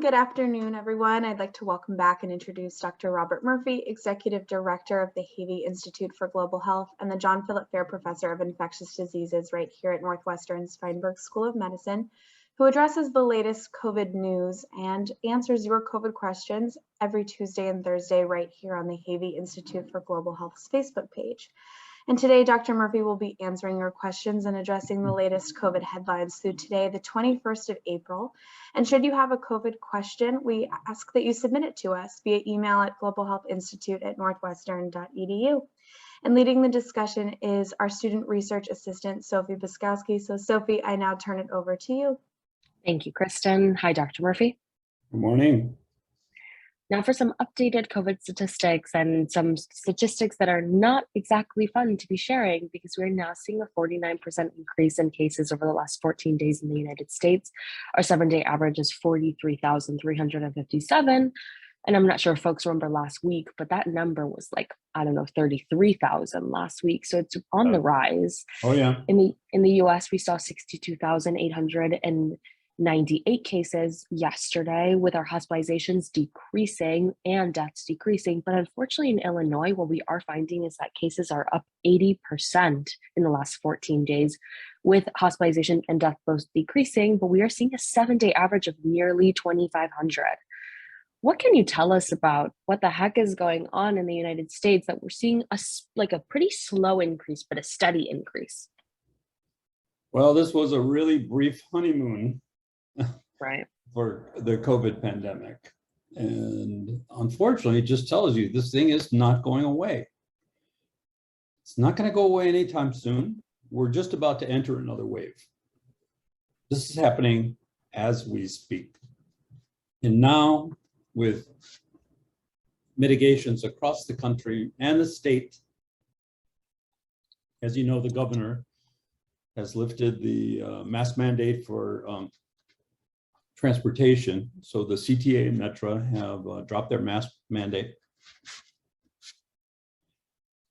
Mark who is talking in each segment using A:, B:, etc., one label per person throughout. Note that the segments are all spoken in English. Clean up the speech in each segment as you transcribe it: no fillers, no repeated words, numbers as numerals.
A: Good afternoon, everyone. I'd like to welcome back and introduce Dr. Robert Murphy, Executive Director of the Havey Institute for Global Health and the John Philip Fair Professor of Infectious Diseases right here at Northwestern's Feinberg School of Medicine, who addresses the latest COVID news and answers your COVID questions every Tuesday and Thursday right here on the Havey Institute for Global Health's Facebook page. And today, Dr. Murphy will be answering your questions and addressing the latest COVID headlines through today, the 21st of April. And should you have a COVID question, we ask that you submit it to us via email at globalhealthinstitute@northwestern.edu. And leading the discussion is our student research assistant, Sophie Biskowski. So Sophie, I now turn it over to you.
B: Thank you, Kristen. Hi, Dr. Murphy.
C: Good morning.
B: Now for some updated COVID statistics and some statistics that are not exactly fun to be sharing because we're now seeing a 49% increase in cases over the last 14 days in the United States. Our 7-day average is 43,357. And I'm not sure if folks remember last week, but that number was like, 33,000 last week. So it's on the rise.
C: Oh yeah.
B: In the US, we saw 62,898 cases yesterday, with our hospitalizations decreasing and deaths decreasing. But unfortunately in Illinois, what we are finding is that cases are up 80% in the last 14 days, with hospitalization and death both decreasing, but we are seeing a 7-day average of nearly 2,500. What can you tell us about what the heck is going on in the United States that we're seeing a pretty slow increase, but a steady increase?
C: Well, this was a really brief honeymoon.
B: Right.
C: For the COVID pandemic. And unfortunately, it just tells you this thing is not going away. It's not going to go away anytime soon. We're just about to enter another wave. This is happening as we speak. And now, with mitigations across the country and the state, as you know, the governor has lifted the mask mandate for transportation. So the CTA and Metra have dropped their mask mandate.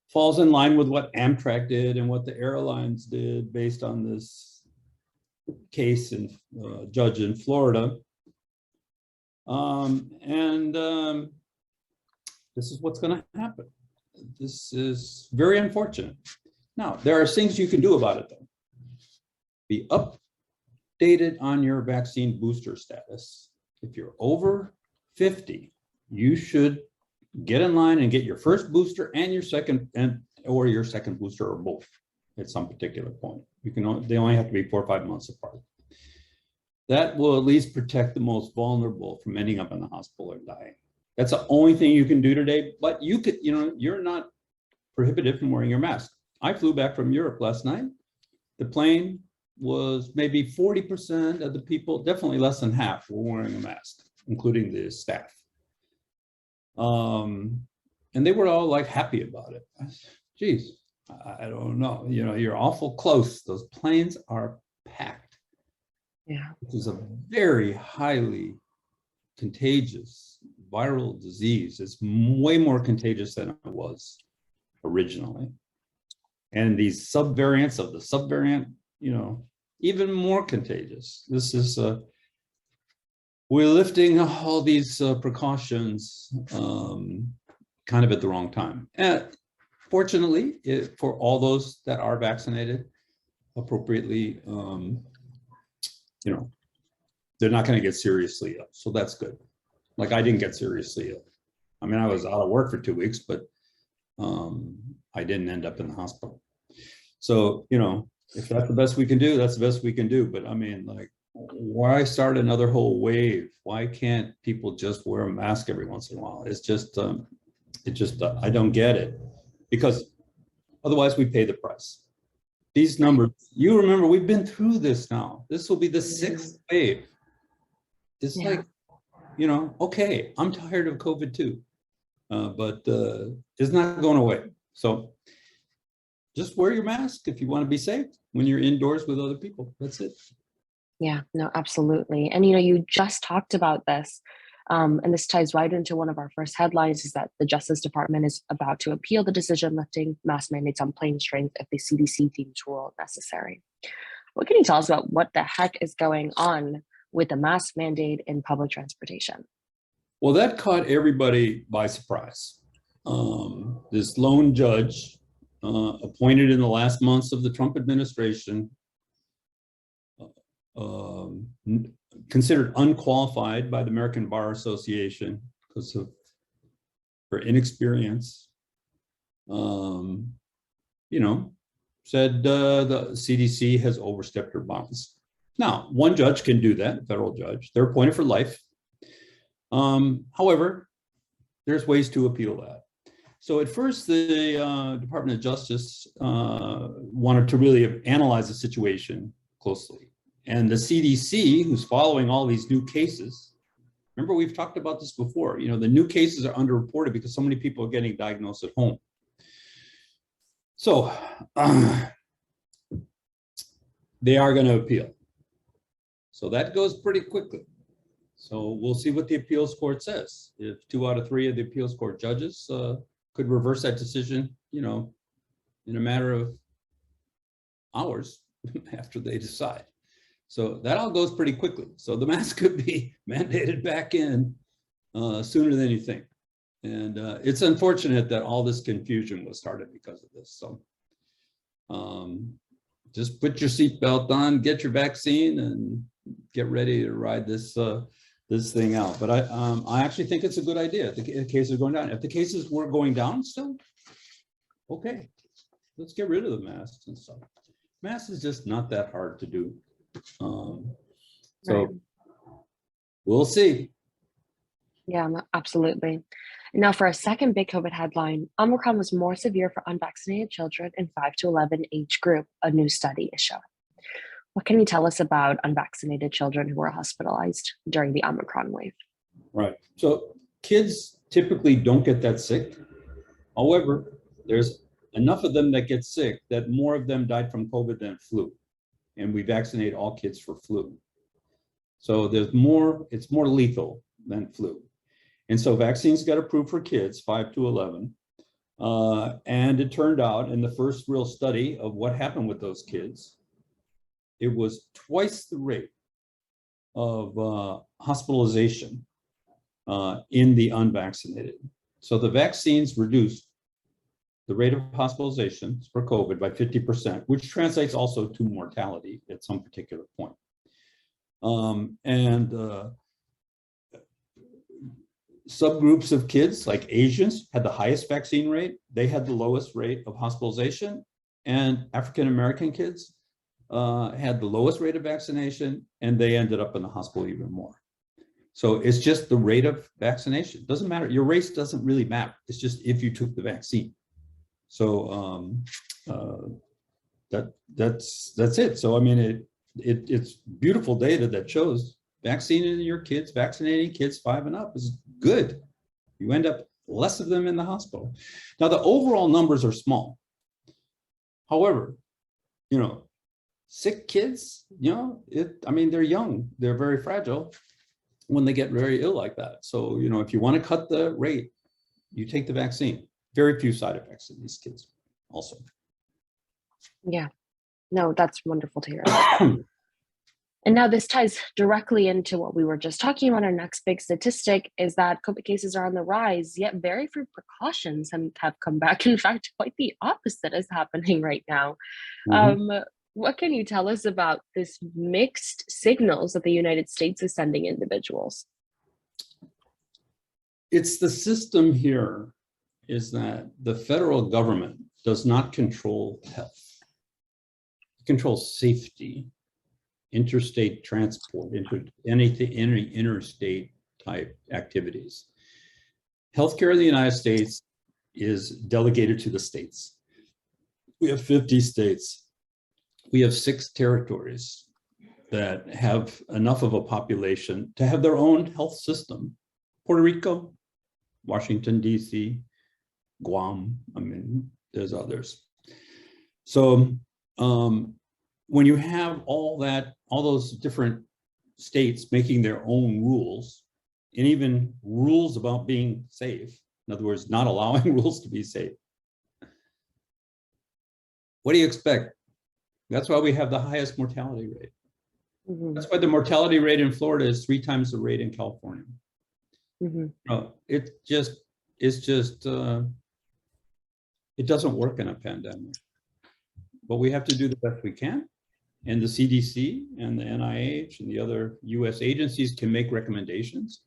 C: Falls in line with what Amtrak did and what the airlines did based on this case and judge in Florida. This is what's going to happen. This is very unfortunate. Now, there are things you can do about it though. Be updated on your vaccine booster status. If you're over 50, you should get in line and get your first booster and your second, or your second booster, or both at some particular point. They only have to be 4 or 5 months apart. That will at least protect the most vulnerable from ending up in the hospital or dying. That's the only thing you can do today, but you could, you're not prohibited from wearing your mask. I flew back from Europe last night. The plane was maybe 40% of the people, definitely less than half, were wearing a mask, including the staff. And they were all like happy about it. Geez, I don't know. You're awful close. Those planes are packed.
B: Yeah.
C: This is a very highly contagious viral disease. It's way more contagious than it was originally. And these subvariants of the subvariant, even more contagious. This is, we're lifting all these precautions kind of at the wrong time. And fortunately, for all those that are vaccinated appropriately, they're not going to get seriously ill. So that's good. Like I didn't get seriously ill. I mean, I was out of work for 2 weeks, but I didn't end up in the hospital. So, if that's the best we can do, that's the best we can do. But I mean, like, why start another whole wave? Why can't people just wear a mask every once in a while? It's just, I don't get it, because otherwise we pay the price. These numbers, you remember, we've been through this now. This will be the 6th wave. It's like, okay, I'm tired of COVID too, but it's not going away. So just wear your mask if you want to be safe when you're indoors with other people. That's it.
B: Yeah, no, absolutely. And, you just talked about this, and this ties right into one of our first headlines, is that the Justice Department is about to appeal the decision lifting mask mandates on plane strength if the CDC deems rule necessary. What can you tell us about what the heck is going on with a mask mandate in public transportation?
C: Well, that caught everybody by surprise. This lone judge appointed in the last months of the Trump administration, considered unqualified by the American Bar Association because of her inexperience, said the CDC has overstepped her bounds. Now, one judge can do that, a federal judge. They're appointed for life. However, there's ways to appeal that. So at first, the Department of Justice wanted to really analyze the situation closely. And the CDC, who's following all these new cases, remember we've talked about this before, the new cases are underreported because so many people are getting diagnosed at home. So they are going to appeal. So that goes pretty quickly. So we'll see what the appeals court says. If 2 out of 3 of the appeals court judges could reverse that decision, in a matter of hours after they decide. So that all goes pretty quickly. So the mask could be mandated back in sooner than you think. And it's unfortunate that all this confusion was started because of this. So just put your seatbelt on, get your vaccine, and get ready to ride this this thing out. But I actually think it's a good idea. The cases are going down. If the cases were going down still, okay, let's get rid of the masks and stuff. Masks is just not that hard to do. So we'll see.
B: Yeah, absolutely. Now, for a second big COVID headline, Omicron was more severe for unvaccinated children in 5 to 11 age group, a new study is showing. What can you tell us about unvaccinated children who were hospitalized during the Omicron wave?
C: Right. So kids typically don't get that sick. However, there's enough of them that get sick that more of them died from COVID than flu. And we vaccinate all kids for flu. So it's more lethal than flu. And so vaccines got approved for kids 5 to 11. And it turned out in the first real study of what happened with those kids, it was twice the rate of hospitalization in the unvaccinated. So the vaccines reduced the rate of hospitalizations for COVID by 50%, which translates also to mortality at some particular point. Subgroups of kids like Asians had the highest vaccine rate. They had the lowest rate of hospitalization, and African-American kids had the lowest rate of vaccination, and they ended up in the hospital even more. So it's just the rate of vaccination. It doesn't matter. Your race doesn't really matter. It's just if you took the vaccine. So that's it. So I mean, it's beautiful data that shows vaccinating your kids, vaccinating kids 5 and up is good. You end up less of them in the hospital. Now the overall numbers are small. However, sick kids, they're young, they're very fragile when they get very ill like that. So, if you want to cut the rate, you take the vaccine. Very few side effects in these kids also.
B: Yeah, no, that's wonderful to hear. And now this ties directly into what we were just talking about. Our next big statistic is that COVID cases are on the rise, yet very few precautions have come back. In fact, quite the opposite is happening right now. What can you tell us about this mixed signals that the United States is sending individuals?
C: It's the system here is that the federal government does not control health. It controls safety, interstate transport, any interstate type activities. Healthcare in the United States is delegated to the states. We have 50 states. We have 6 territories that have enough of a population to have their own health system. Puerto Rico, Washington, D.C., Guam, there's others. So when you have all those different states making their own rules, and even rules about being safe, in other words, not allowing rules to be safe, what do you expect? That's why we have the highest mortality rate.
B: Mhm.
C: That's why the mortality rate in Florida is 3 times the rate in California.
B: Mhm.
C: It doesn't work in a pandemic, but we have to do the best we can. And the CDC and the NIH and the other US agencies can make recommendations.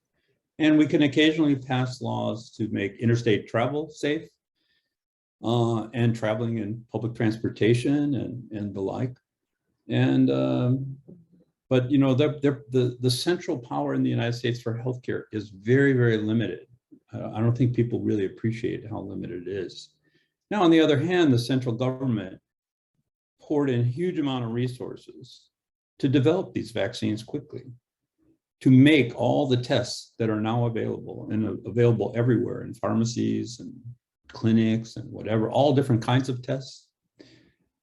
C: And we can occasionally pass laws to make interstate travel safe, and traveling in public transportation and the like. And but you know, the central power in the United States for healthcare is very, very limited. I don't think people really appreciate how limited it is. Now, on the other hand, the central government poured in a huge amount of resources to develop these vaccines quickly, to make all the tests that are now available and available everywhere in pharmacies and clinics and whatever, all different kinds of tests.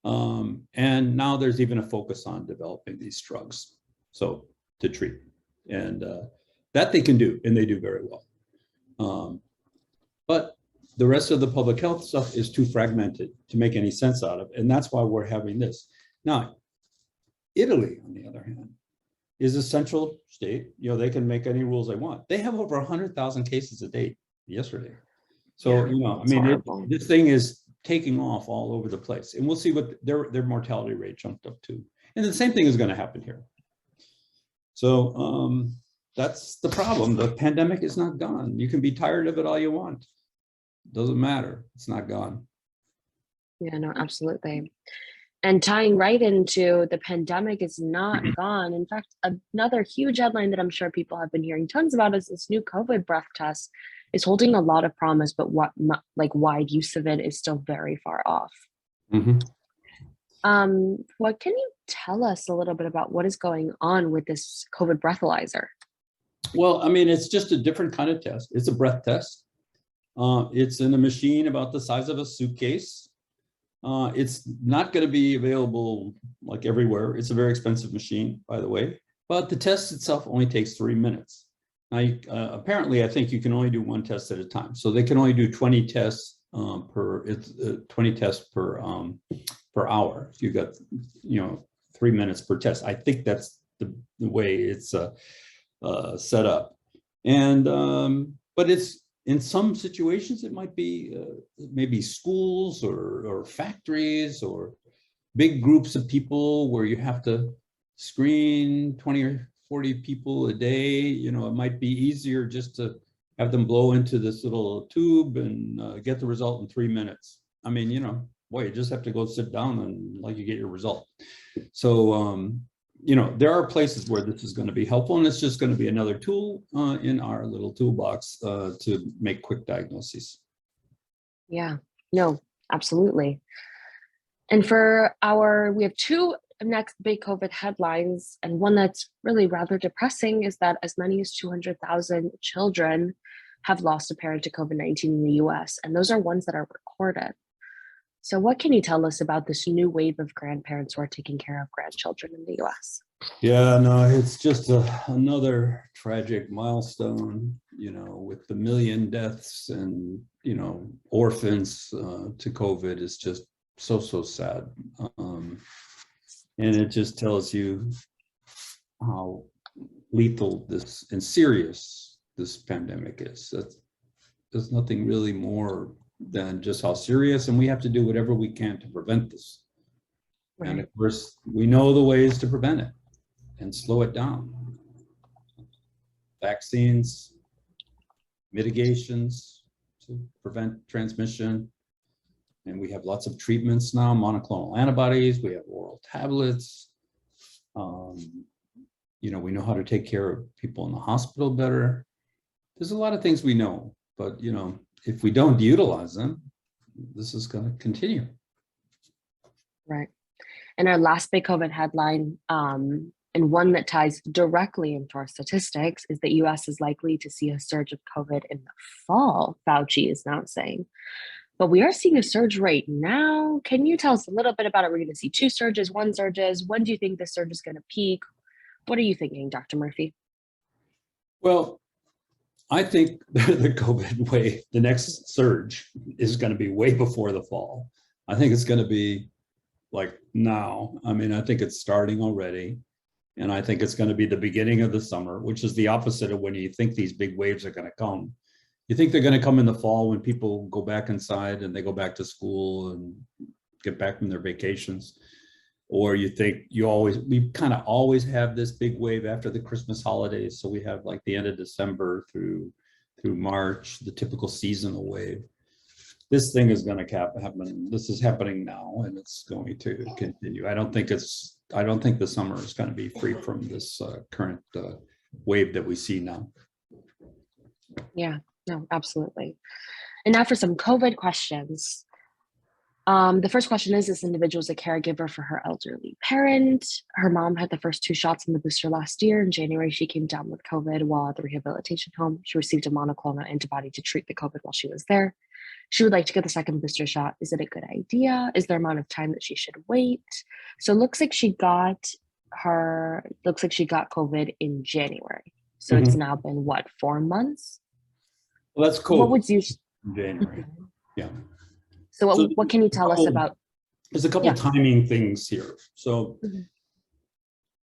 C: And now there's even a focus on developing these drugs, so to treat, and that they can do, and they do very well. But the rest of the public health stuff is too fragmented to make any sense out of, and that's why we're having this. Now, Italy, on the other hand, is a central state. You know, they can make any rules they want. They have over 100,000 cases a day yesterday. So, you know, I mean, this thing is taking off all over the place, and we'll see what their mortality rate jumped up to. And the same thing is going to happen here. So that's the problem. The pandemic is not gone. You can be tired of it all you want. Doesn't matter. It's not gone.
B: Yeah, no, absolutely. And tying right into the pandemic is not gone. In fact, another huge headline that I'm sure people have been hearing tons about is this new COVID breath test is holding a lot of promise, but wide use of it is still very far off.
C: Mm-hmm.
B: What can you tell us a little bit about what is going on with this COVID breathalyzer?
C: Well, I mean, it's just a different kind of test. It's a breath test. It's in a machine about the size of a suitcase. It's not going to be available like everywhere. It's a very expensive machine, by the way, but the test itself only takes 3 minutes. Now, apparently, I think you can only do one test at a time. So they can only do 20 tests per 20 tests per hour. So you got, 3 minutes per test. I think that's the way it's set up. And but it's, in some situations, it might be maybe schools or factories or big groups of people where you have to screen 20 or 40 people a day. It might be easier just to have them blow into this little tube and get the result in 3 minutes. I mean, boy, you just have to go sit down and you get your result. So, there are places where this is going to be helpful, and it's just going to be another tool in our little toolbox to make quick diagnoses.
B: Yeah, no, absolutely. And we have two next big COVID headlines, and one that's really rather depressing is that as many as 200,000 children have lost a parent to COVID-19 in the US, and those are ones that are recorded. So what can you tell us about this new wave of grandparents who are taking care of grandchildren in the US?
C: Yeah, no, it's just another tragic milestone, with the 1 million deaths and, orphans to COVID is just so sad. And it just tells you how lethal and serious this pandemic is. There's nothing really more than just how serious, and we have to do whatever we can to prevent this. Right. And of course, we know the ways to prevent it and slow it down. Vaccines, mitigations to prevent transmission. And we have lots of treatments now, monoclonal antibodies, we have oral tablets. We know how to take care of people in the hospital better. There's a lot of things we know, but if we don't utilize them, this is going to continue.
B: Right. And our last big COVID headline, and one that ties directly into our statistics, is that US is likely to see a surge of COVID in the fall, Fauci is now saying. But we are seeing a surge right now. Can you tell us a little bit about it? We're going to see 2 surges, 1 surges. When do you think the surge is going to peak? What are you thinking, Dr. Murphy?
C: Well, I think the COVID wave, the next surge is going to be way before the fall. I think it's going to be like now. I mean, I think it's starting already. And I think it's going to be the beginning of the summer, which is the opposite of when you think these big waves are going to come. You think they're going to come in the fall when people go back inside and they go back to school and get back from their vacations. Or you think we kind of always have this big wave after the Christmas holidays. So we have like the end of December through March, the typical seasonal wave. This thing is going to happen. This is happening now, and it's going to continue. I don't think the summer is going to be free from this current wave that we see now.
B: Yeah, no, absolutely. And now for some COVID questions. The first question is, this individual is a caregiver for her elderly parent. Her mom had the first 2 shots in the booster last year. In January, she came down with COVID while at the rehabilitation home. She received a monoclonal antibody to treat the COVID while she was there. She would like to get the second booster shot. Is it a good idea? Is there amount of time that she should wait? So it looks like she got COVID in January. So it's now been 4 months?
C: Well, that's COVID.
B: What would you
C: January? Yeah.
B: So what can you tell us about?
C: There's a couple timing things here. So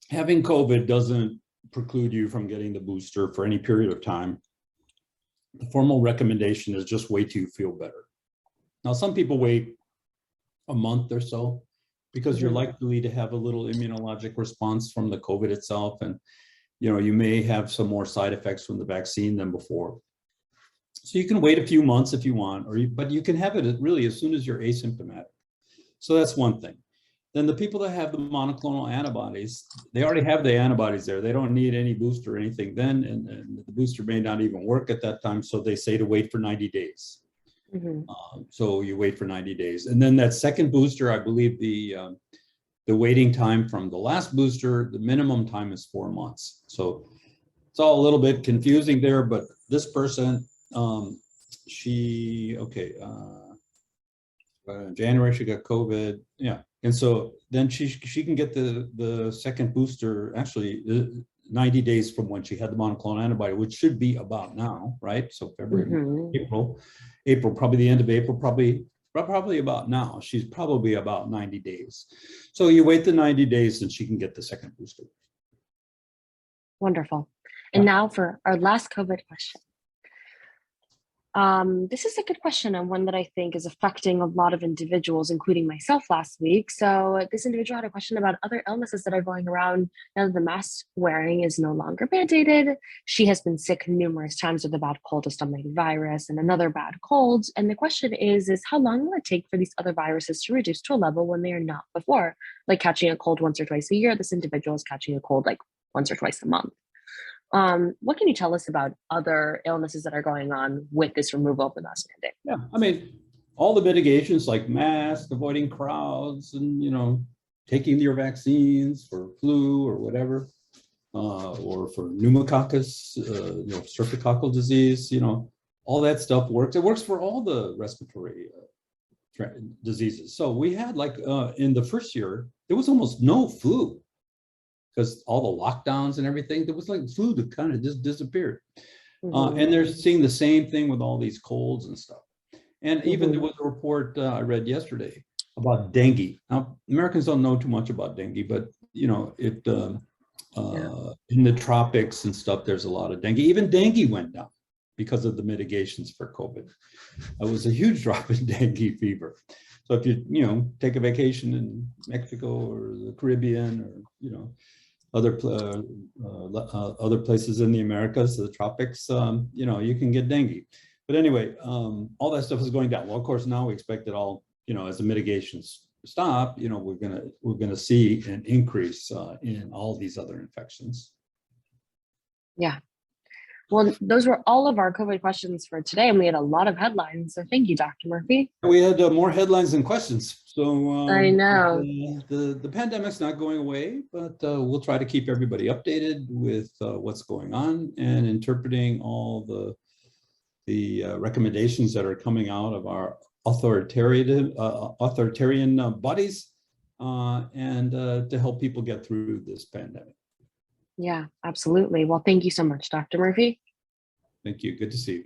C: having COVID doesn't preclude you from getting the booster for any period of time. The formal recommendation is just wait till you feel better. Now, some people wait a month or so because you're likely to have a little immunologic response from the COVID itself. And, you may have some more side effects from the vaccine than before. So you can wait a few months if you want, but you can have it really as soon as you're asymptomatic. So that's one thing. Then the people that have the monoclonal antibodies, they already have the antibodies there. They don't need any booster or anything then, and the booster may not even work at that time. So they say to wait for 90 days. So you wait for 90 days. And then that second booster, I believe the waiting time from the last booster, the minimum time is 4 months. So it's all a little bit confusing there, but this person, January she got COVID, and so then she can get the second booster actually 90 days from when she had the monoclonal antibody, which should be about now, right? So February, April, probably the end of April, probably about now. She's probably about 90 days. So you wait the 90 days and she can get the second booster.
B: Wonderful. And now for our last COVID question. This is a good question, and one that I think is affecting a lot of individuals, including myself last week. So this individual had a question about other illnesses that are going around now that the mask wearing is no longer mandated. She has been sick numerous times with a bad cold, a stomach virus, and another bad cold. And the question is how long will it take for these other viruses to reduce to a level when they are not before? Like catching a cold once or twice a year, this individual is catching a cold like once or twice a month. What can you tell us about other illnesses that are going on with this removal of the mask mandate?
C: Yeah, I mean, all the mitigations like masks, avoiding crowds, and taking your vaccines for flu or whatever, or for pneumococcus, streptococcal disease, all that stuff works. It works for all the respiratory diseases. So we had in the first year, there was almost no flu. Because all the lockdowns and everything, there was like flu that kind of just disappeared. And they're seeing the same thing with all these colds and stuff. And even there was a report I read yesterday about dengue. Now, Americans don't know too much about dengue, but in the tropics and stuff, there's a lot of dengue. Even dengue went down because of the mitigations for COVID. It was a huge drop in dengue fever. So if you take a vacation in Mexico or the Caribbean or other places in the Americas, the tropics, you can get dengue. But anyway, all that stuff is going down. Well, of course, now we expect it all, as the mitigations stop, we're gonna see an increase in all these other infections.
B: Yeah. Well, those were all of our COVID questions for today, and we had a lot of headlines. So thank you, Dr. Murphy.
C: We had more headlines than questions. So
B: I know
C: the pandemic's not going away, but we'll try to keep everybody updated with what's going on and interpreting all the recommendations that are coming out of our authoritarian bodies and to help people get through this pandemic.
B: Yeah, absolutely. Well, thank you so much, Dr. Murphy.
C: Thank you. Good to see you.